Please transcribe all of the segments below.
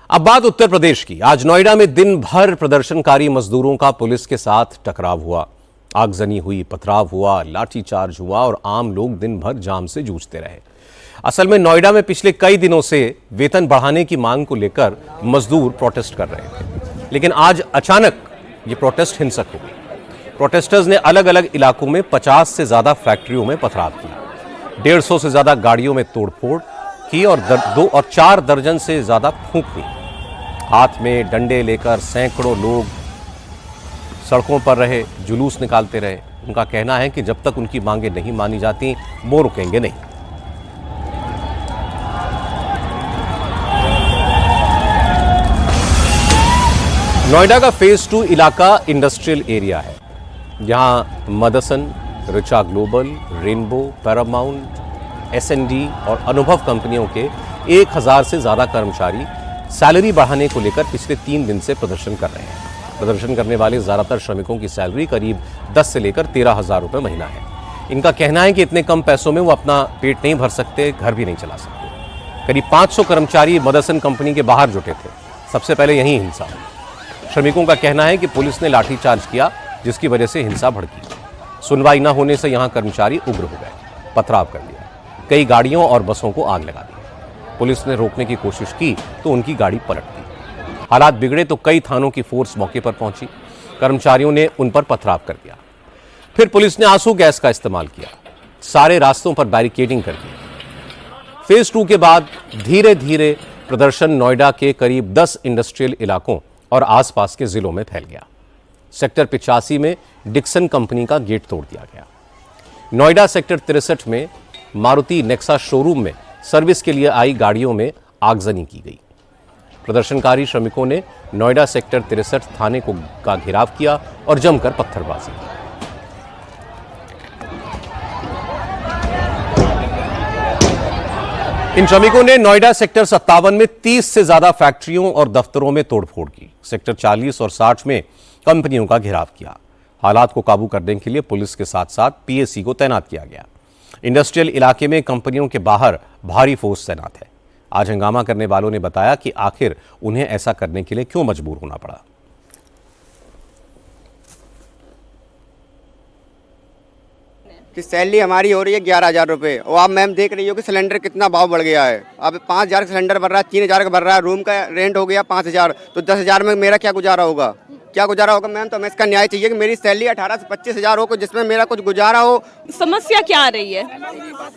अब बात उत्तर प्रदेश की। आज नोएडा में दिन भर प्रदर्शनकारी मजदूरों का पुलिस के साथ टकराव हुआ, आगजनी हुई, पथराव हुआ, लाठीचार्ज हुआ और आम लोग दिन भर जाम से जूझते रहे। असल में नोएडा में पिछले कई दिनों से वेतन बढ़ाने की मांग को लेकर मजदूर प्रोटेस्ट कर रहे थे, लेकिन आज अचानक ये प्रोटेस्ट हिंसक हो गई। प्रोटेस्टर्स ने अलग अलग इलाकों में 50 से ज्यादा फैक्ट्रियों में पथराव किया, 150 से ज्यादा गाड़ियों में तोड़फोड़ की और 2 और 4 दर्जन से ज्यादा फूंक हुई। हाथ में डंडे लेकर सैकड़ों लोग सड़कों पर रहे, जुलूस निकालते रहे। उनका कहना है कि जब तक उनकी मांगें नहीं मानी जाती वो रुकेंगे नहीं। नोएडा का फेज 2 इलाका इंडस्ट्रियल एरिया है। यहां मदसन, Richa Global, Rainbow, Paramount, SND और अनुभव कंपनियों के 1000 से ज्यादा कर्मचारी सैलरी बढ़ाने को लेकर पिछले 3 दिन से प्रदर्शन कर रहे हैं। प्रदर्शन करने वाले ज्यादातर श्रमिकों की सैलरी करीब 10 से लेकर 13,000 रुपए महीना है। इनका कहना है कि इतने कम पैसों में वो अपना पेट नहीं भर सकते, घर भी नहीं चला सकते। करीब 500 कर्मचारी मदसन कंपनी के बाहर जुटे थे। सबसे पहले यही हिंसा हुई। श्रमिकों का कहना है कि पुलिस ने लाठीचार्ज किया, जिसकी वजह से हिंसा भड़की। सुनवाई न होने से यहां कर्मचारी उग्र हो गए, पथराव कर दिया, कई गाड़ियों और बसों को आग लगा दी। पुलिस ने रोकने की कोशिश की तो उनकी गाड़ी पलट दी। हालात बिगड़े तो कई थानों की फोर्स मौके पर पहुंची। कर्मचारियों ने उन पर पथराव कर दिया। फिर पुलिस ने आंसू गैस का इस्तेमाल किया, सारे रास्तों पर बैरिकेडिंग कर दी। फेज 2 के बाद धीरे धीरे प्रदर्शन नोएडा के करीब 10 इंडस्ट्रियल इलाकों और आसपास के जिलों में फैल गया। सेक्टर 85 में डिक्सन कंपनी का गेट तोड़ दिया गया। नोएडा सेक्टर 63 में मारुति नेक्सा शोरूम में सर्विस के लिए आई गाड़ियों में आगजनी की गई। प्रदर्शनकारी श्रमिकों ने नोएडा सेक्टर 63 थाने का घेराव किया और जमकर पत्थरबाजी की। इन श्रमिकों ने नोएडा सेक्टर 57 में 30 से ज्यादा फैक्ट्रियों और दफ्तरों में तोड़फोड़ की। सेक्टर 40 और 60 में कंपनियों का घेराव किया। हालात को काबू करने के लिए पुलिस के साथ साथ PAC को तैनात किया गया। इंडस्ट्रियल इलाके में कंपनियों के बाहर भारी फोर्स तैनात है। आज हंगामा करने वालों ने बताया कि आखिर उन्हें ऐसा करने के लिए क्यों मजबूर होना पड़ा। कि सैलरी हमारी हो रही है 11,000 रुपये और आप मैम देख रही हो कि सिलेंडर कितना भाव बढ़ गया है। अब 5,000 का सिलेंडर भर रहा है, 3,000 का भर रहा है, रूम का रेंट हो गया 5,000, तो 10,000 में मेरा क्या गुजारा होगा? क्या गुजारा होगा मैम? तो हमें इसका न्याय चाहिए कि मेरी सैलरी 18 से 25,000 हो, जिसमें मेरा कुछ गुजारा हो। समस्या क्या आ रही है?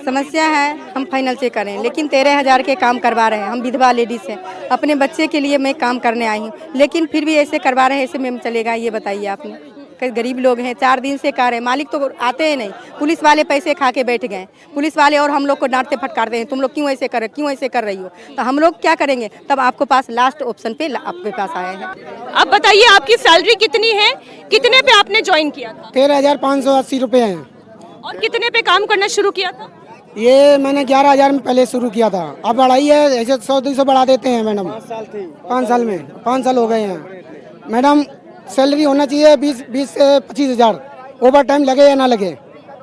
समस्या है हम फाइनल से करें, लेकिन 13,000 के काम करवा रहे हैं। हम विधवा लेडीज हैं, अपने बच्चे के लिए मैं काम करने आई हूँ, लेकिन फिर भी ऐसे करवा रहे हैं। ऐसे में चलेगा? ये बताइए आपने। गरीब लोग हैं, 4 दिन से कर रहे हैं, मालिक तो आते हैं नहीं। पुलिस वाले पैसे खा के बैठ गए, पुलिस वाले, और हम लोग को डांटते फटकारते हैं, तुम लोग क्यों ऐसे कर रही हो? तो हम लोग क्या करेंगे? तब आपके पास लास्ट ऑप्शन पे आपके पास आए हैं। अब बताइए आपकी सैलरी कितनी है, कितने पे आपने ज्वाइन किया था? 13,580 रुपये हैं। और कितने पे काम करना शुरू किया था? ये मैंने 11,000 में पहले शुरू किया था, अब बढ़ाई है। ऐसे 100-200 बढ़ा देते हैं मैडम। 5 साल में 5 साल हो गए हैं मैडम। सैलरी होना चाहिए 20 से 25,000। ओवर टाइम लगे या ना लगे,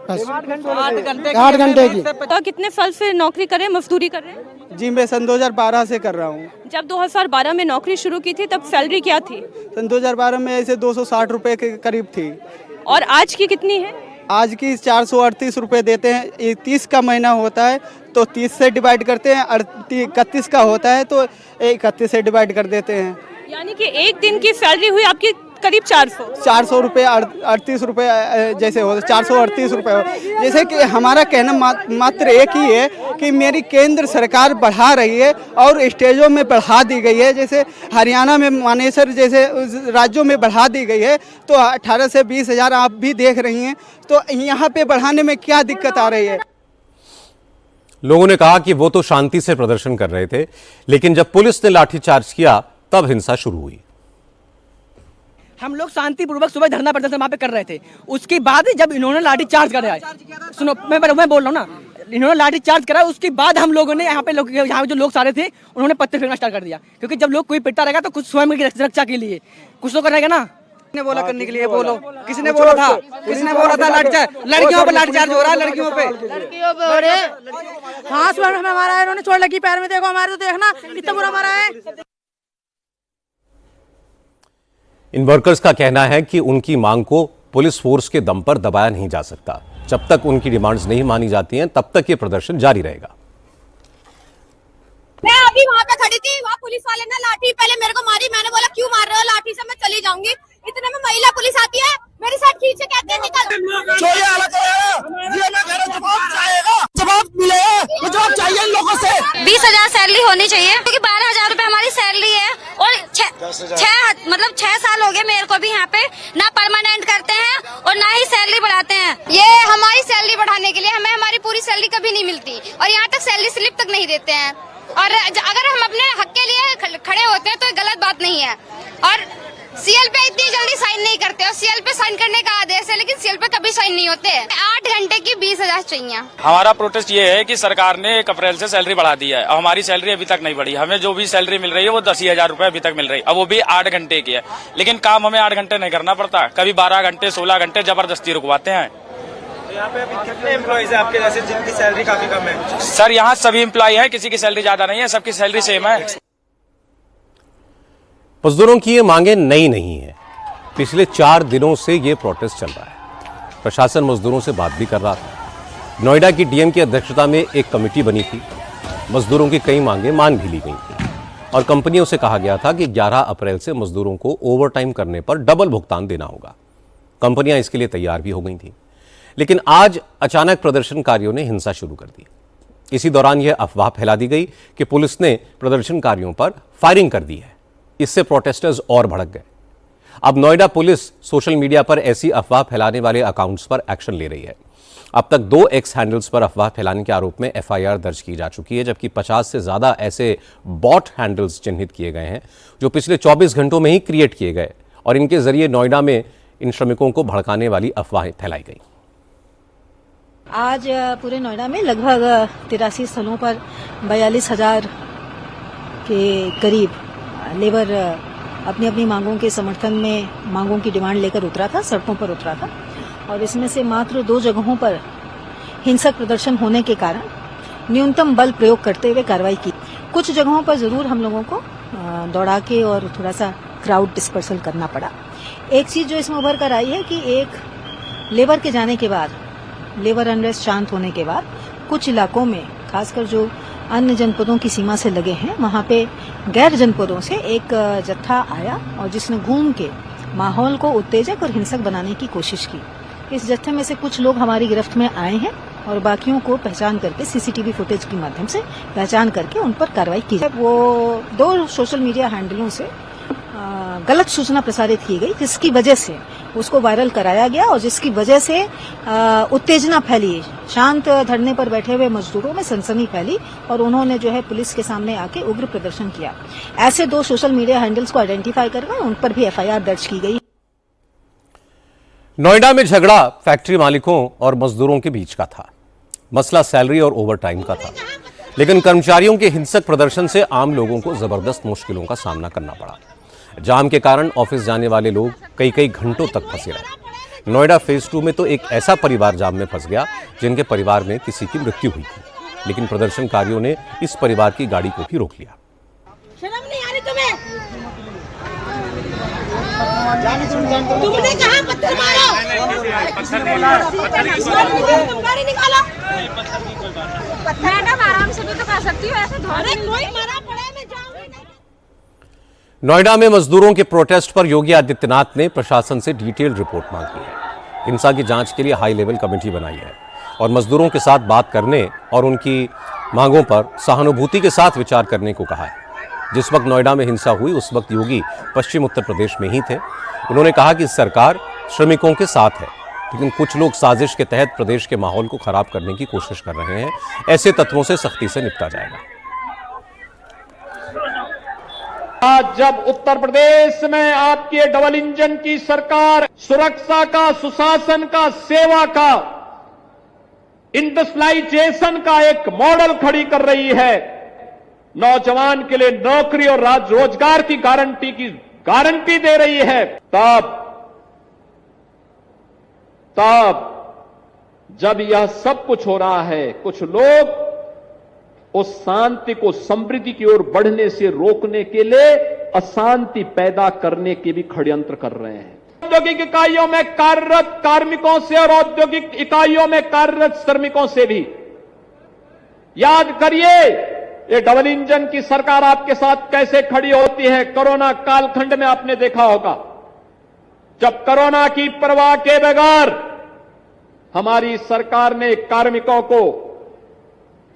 बस 8 घंटे की। तो कितने साल से नौकरी कर रहे हैं, मजदूरी कर रहे हैं? जी मैं सन 2012 से कर रहा हूँ। जब 2012 में नौकरी शुरू की थी तब सैलरी क्या थी? सन 2012 में ऐसे 260 रुपए के करीब थी। और आज की कितनी है? आज की 438 रुपए देते हैं। 31 का महीना होता है तो 30 से डिवाइड करते हैं, 31 का होता है तो 31 से डिवाइड कर देते हैं। यानी कि एक दिन की सैलरी हुई आपकी करीब 400 रुपये, 38 रुपये जैसे हो, 438 रुपये हो। जैसे कि हमारा कहना मात्र एक ही है कि मेरी केंद्र सरकार बढ़ा रही है और स्टेजों में बढ़ा दी गई है। जैसे हरियाणा में मानेसर जैसे राज्यों में बढ़ा दी गई है, तो 18 से 20,000 आप भी देख रही हैं। तो यहाँ पे बढ़ाने में क्या दिक्कत आ रही है? लोगों ने कहा कि वो तो शांति से प्रदर्शन कर रहे थे, लेकिन जब पुलिस ने लाठीचार्ज किया तब हिंसा शुरू हुई। हम लोग शांतिपूर्वक सुबह धरना प्रदर्शन वहाँ पे कर रहे थे। उसके बाद जब इन्होंने लाठी चार्ज कराया, सुनो मैं बोल रहा हूँ ना, इन्होंने लाठी चार्ज करा, उसके बाद हम लोगों ने यहाँ जो लोग सारे थे उन्होंने पत्थर फेंकना स्टार्ट कर दिया। क्योंकि जब लोग कोई पिटता रहेगा तो कुछ स्वयं की रक्षा के लिए कुछ तो करेगा ना। किसने बोला करने के लिए? बोलो, किसने बोला था? किसने बोला था लाठीचार्ज? लड़कियों पे लाठीचार्ज हो रहा है, लड़कियों पे हो रहे हाथ में हमारा है, इन्होंने चोट लगी पैर में, देखो हमारे, तो देखना कितना बुरा मारा है। इन वर्कर्स का कहना है कि उनकी मांग को पुलिस फोर्स के दम पर दबाया नहीं जा सकता। जब तक उनकी डिमांड्स नहीं मानी जाती हैं तब तक ये प्रदर्शन जारी रहेगा। मैं अभी वहाँ पे खड़ी थी, वहाँ पुलिस वाले ने लाठी पहले मेरे को मारी। मैंने बोला क्यों मार रहे हो, लाठी से मैं चली जाऊंगी। इतने में महिला पुलिस आती है, मेरे साथ खींचे, कहते हैं निकल। जवाब मिलेगा, जवाब चाहिए इन लोगों से। 20,000 सैलरी होनी चाहिए क्योंकि 12,000 रूपए हमारी सैलरी है और 6 साल हो गए मेरे को भी यहाँ पे ना परमानेंट करते हैं और ना ही सैलरी बढ़ाते हैं। ये हमारी सैलरी बढ़ाने के लिए हमें हमारी पूरी सैलरी कभी नहीं मिलती और यहाँ तक सैलरी स्लिप तक नहीं देते हैं। और अगर हम अपने हक के लिए खड़े होते हैं तो ये गलत बात नहीं है। और सीएल पे इतनी जल्दी साइन नहीं करते और सीएल पे साइन करने का आदेश है लेकिन सीएल पे कभी साइन नहीं होते। 8 घंटे की 20,000 चाहिए। हमारा प्रोटेस्ट ये है कि सरकार ने 1 अप्रैल से सैलरी बढ़ा दी है और हमारी सैलरी अभी तक नहीं बढ़ी। हमें जो भी सैलरी मिल रही है वो 10,000 रूपए अभी तक मिल रही है, अब वो भी 8 घंटे की है। लेकिन काम हमें 8 घंटे नहीं करना पड़ता, कभी 12 घंटे 16 घंटे जबरदस्ती रुकवाते हैं। यहाँ पे अभी कितने एम्प्लॉइज हैं आपके जैसे जिनकी सैलरी काफी कम है? सर यहाँ सभी एम्प्लॉय हैं, किसी की सैलरी ज्यादा नहीं है, सबकी सैलरी सेम है। मजदूरों की ये मांगे नई नहीं है, पिछले 4 दिनों से ये प्रोटेस्ट चल रहा है। प्रशासन मजदूरों से बात भी कर रहा था। नोएडा की डीएम की अध्यक्षता में एक कमेटी बनी थी। मजदूरों की कई मांगे मान भी ली गई थी और कंपनियों से कहा गया था कि 11 अप्रैल से मजदूरों को ओवरटाइम करने पर डबल भुगतान देना होगा। कंपनियां इसके लिए तैयार भी हो गई थी, लेकिन आज अचानक प्रदर्शनकारियों ने हिंसा शुरू कर दी। इसी दौरान यह अफवाह फैला दी गई कि पुलिस ने प्रदर्शनकारियों पर फायरिंग कर दी है। इससे प्रोटेस्टर्स और भड़क गए। अब नोएडा पुलिस सोशल मीडिया पर ऐसी अफवाह फैलाने वाले अकाउंट्स पर एक्शन ले रही है। अब तक 2 एक्स हैंडल्स पर अफवाह फैलाने के आरोप में एफआईआर दर्ज की जा चुकी है, जबकि 50 से ज्यादा ऐसे बॉट हैंडल्स चिन्हित किए गए हैं जो पिछले 24 घंटों में ही क्रिएट किए गए और इनके जरिए नोएडा में इन श्रमिकों को भड़काने वाली अफवाहें फैलाई गई। आज पूरे नोएडा में लगभग 83 स्थलों पर 42,000 के करीब लेबर अपनी अपनी मांगों के समर्थन में मांगों की डिमांड लेकर उतरा था, सड़कों पर उतरा था। और इसमें से मात्र 2 जगहों पर हिंसक प्रदर्शन होने के कारण न्यूनतम बल प्रयोग करते हुए कार्रवाई की। कुछ जगहों पर जरूर हम लोगों को दौड़ा के और थोड़ा सा क्राउड डिस्पर्सल करना पड़ा। एक चीज जो इसमें उभर कर आई है कि एक लेबर के जाने के बाद, लेबर अनरेस्ट शांत होने के बाद कुछ इलाकों में, खासकर जो अन्य जनपदों की सीमा से लगे हैं, वहां पे गैर जनपदों से एक जत्था आया और जिसने घूम के माहौल को उत्तेजक और हिंसक बनाने की कोशिश की। इस जत्थे में से कुछ लोग हमारी गिरफ्त में आए हैं और बाकियों को पहचान करके सीसीटीवी फुटेज के माध्यम से पहचान करके उन पर कार्रवाई की जाए। वो 2 सोशल मीडिया हैंडलों से गलत सूचना प्रसारित की गई, जिसकी वजह से उसको वायरल कराया गया और जिसकी वजह से उत्तेजना फैली। शांत धरने पर बैठे हुए मजदूरों में सनसनी फैली और उन्होंने जो है पुलिस के सामने आके उग्र प्रदर्शन किया। ऐसे 2 सोशल मीडिया हैंडल्स को आइडेंटिफाई करके उन पर भी एफआईआर दर्ज की गई। नोएडा में झगड़ा फैक्ट्री मालिकों और मजदूरों के बीच का था। मसला सैलरी और ओवरटाइम का था, लेकिन कर्मचारियों के हिंसक प्रदर्शन से आम लोगों को जबरदस्त मुश्किलों का सामना करना पड़ा। जाम के कारण ऑफिस जाने वाले लोग कई घंटों तक फंसे रहे। नोएडा फेज 2 में तो एक ऐसा परिवार जाम में फंस गया जिनके परिवार में किसी की मृत्यु हुई थी, लेकिन प्रदर्शनकारियों ने इस परिवार की गाड़ी को भी रोक लिया। शर्म नहीं आ रही तुम्हें? तुमने कहा पत्थर मारो? गाड़ी निकालो। मैडम आराम से भी तो कर सकती हो, ऐसे कोई मरा पड़ा है, मैं जाऊंगी नहीं। नोएडा में मजदूरों के प्रोटेस्ट पर योगी आदित्यनाथ ने प्रशासन से डिटेल्ड रिपोर्ट मांगी है। हिंसा की जांच के लिए हाई लेवल कमेटी बनाई है और मजदूरों के साथ बात करने और उनकी मांगों पर सहानुभूति के साथ विचार करने को कहा है। जिस वक्त नोएडा में हिंसा हुई उस वक्त योगी पश्चिम उत्तर प्रदेश में ही थे। उन्होंने कहा कि सरकार श्रमिकों के साथ है, लेकिन कुछ लोग साजिश के तहत प्रदेश के माहौल को खराब करने की कोशिश कर रहे हैं। ऐसे तत्वों से सख्ती से निपटा जाएगा। आज जब उत्तर प्रदेश में आपकी डबल इंजन की सरकार सुरक्षा का, सुशासन का, सेवा का, इंडस्ट्रियलाइजेशन का एक मॉडल खड़ी कर रही है, नौजवान के लिए नौकरी और रोजगार की गारंटी दे रही है, तब जब यह सब कुछ हो रहा है, कुछ लोग उस शांति को समृद्धि की ओर बढ़ने से रोकने के लिए अशांति पैदा करने के भी षड्यंत्र कर रहे हैं। औद्योगिक इकाइयों में कार्यरत कार्मिकों से और औद्योगिक इकाइयों में कार्यरत श्रमिकों से भी याद करिए, ये डबल इंजन की सरकार आपके साथ कैसे खड़ी होती है। कोरोना कालखंड में आपने देखा होगा, जब कोरोना की परवाह के बगैर हमारी सरकार ने कार्मिकों को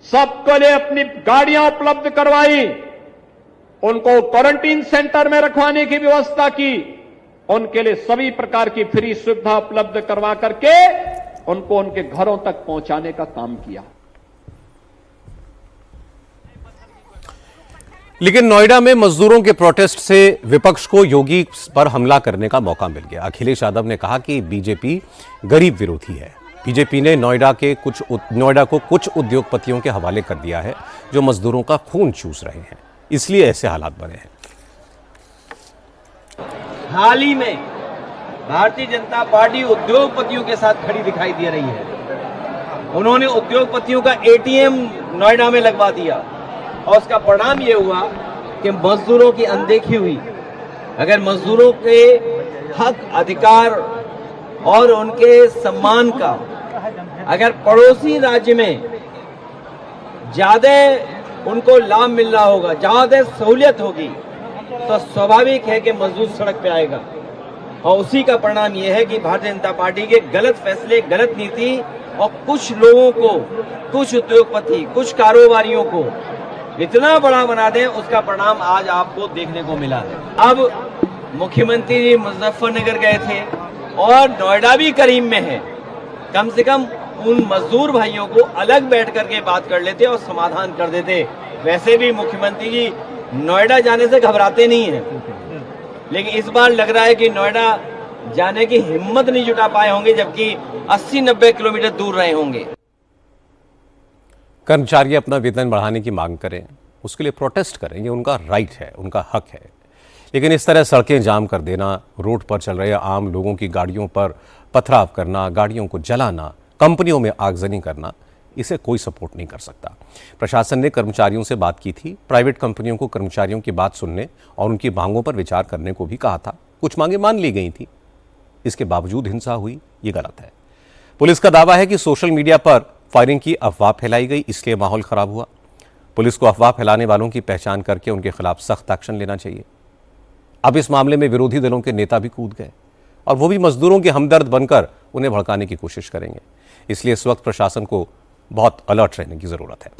सबके लिए अपनी गाड़ियां उपलब्ध करवाई, उनको क्वारंटीन सेंटर में रखवाने की व्यवस्था की, उनके लिए सभी प्रकार की फ्री सुविधा उपलब्ध करवा करके उनको उनके घरों तक पहुंचाने का काम किया। लेकिन नोएडा में मजदूरों के प्रोटेस्ट से विपक्ष को योगी पर हमला करने का मौका मिल गया। अखिलेश यादव ने कहा कि बीजेपी गरीब विरोधी है। बीजेपी ने नोएडा को कुछ उद्योगपतियों के हवाले कर दिया है जो मजदूरों का खून चूस रहे हैं, इसलिए ऐसे हालात बने हैं। हाल ही में भारतीय जनता पार्टी उद्योगपतियों के साथ खड़ी दिखाई दे रही है। उन्होंने उद्योगपतियों का एटीएम नोएडा में लगवा दिया और उसका परिणाम यह हुआ कि मजदूरों की अनदेखी हुई। अगर मजदूरों के हक, अधिकार और उनके सम्मान का अगर पड़ोसी राज्य में ज्यादा उनको लाभ मिल रहा होगा, ज्यादा सहूलियत होगी, तो स्वाभाविक है कि मजदूर सड़क पे आएगा। और उसी का परिणाम यह है कि भारतीय जनता पार्टी के गलत फैसले, गलत नीति और कुछ लोगों को, कुछ उद्योगपति, कुछ कारोबारियों को इतना बड़ा बना दें, उसका परिणाम आज आपको देखने को मिला है। अब मुख्यमंत्री जी मुजफ्फरनगर गए थे और नोएडा भी करीब में है, कम से कम उन मजदूर भाइयों को अलग बैठ करके बात कर लेते और समाधान कर देते। वैसे भी मुख्यमंत्री जी नोएडा जाने से घबराते नहीं हैं, लेकिन इस बार लग रहा है कि नोएडा जाने की हिम्मत नहीं जुटा पाए होंगे, जबकि 80-90 किलोमीटर दूर रहे होंगे। कर्मचारी अपना वेतन बढ़ाने की मांग करें, उसके लिए प्रोटेस्ट करें, ये उनका राइट है, उनका हक है। लेकिन इस तरह सड़कें जाम कर देना, रोड पर चल रहे आम लोगों की गाड़ियों पर पथराव करना, गाड़ियों को जलाना, कंपनियों में आगजनी करना, इसे कोई सपोर्ट नहीं कर सकता। प्रशासन ने कर्मचारियों से बात की थी, प्राइवेट कंपनियों को कर्मचारियों की बात सुनने और उनकी मांगों पर विचार करने को भी कहा था। कुछ मांगें मान ली गई थी, इसके बावजूद हिंसा हुई, ये गलत है। पुलिस का दावा है कि सोशल मीडिया पर फायरिंग की अफवाह फैलाई गई, इसलिए माहौल खराब हुआ। पुलिस को अफवाह फैलाने वालों की पहचान करके उनके खिलाफ सख्त एक्शन लेना चाहिए। अब इस मामले में विरोधी दलों के नेता भी कूद गए और वो भी मजदूरों के हमदर्द बनकर उन्हें भड़काने की कोशिश करेंगे। इसलिए इस वक्त प्रशासन को बहुत अलर्ट रहने की जरूरत है।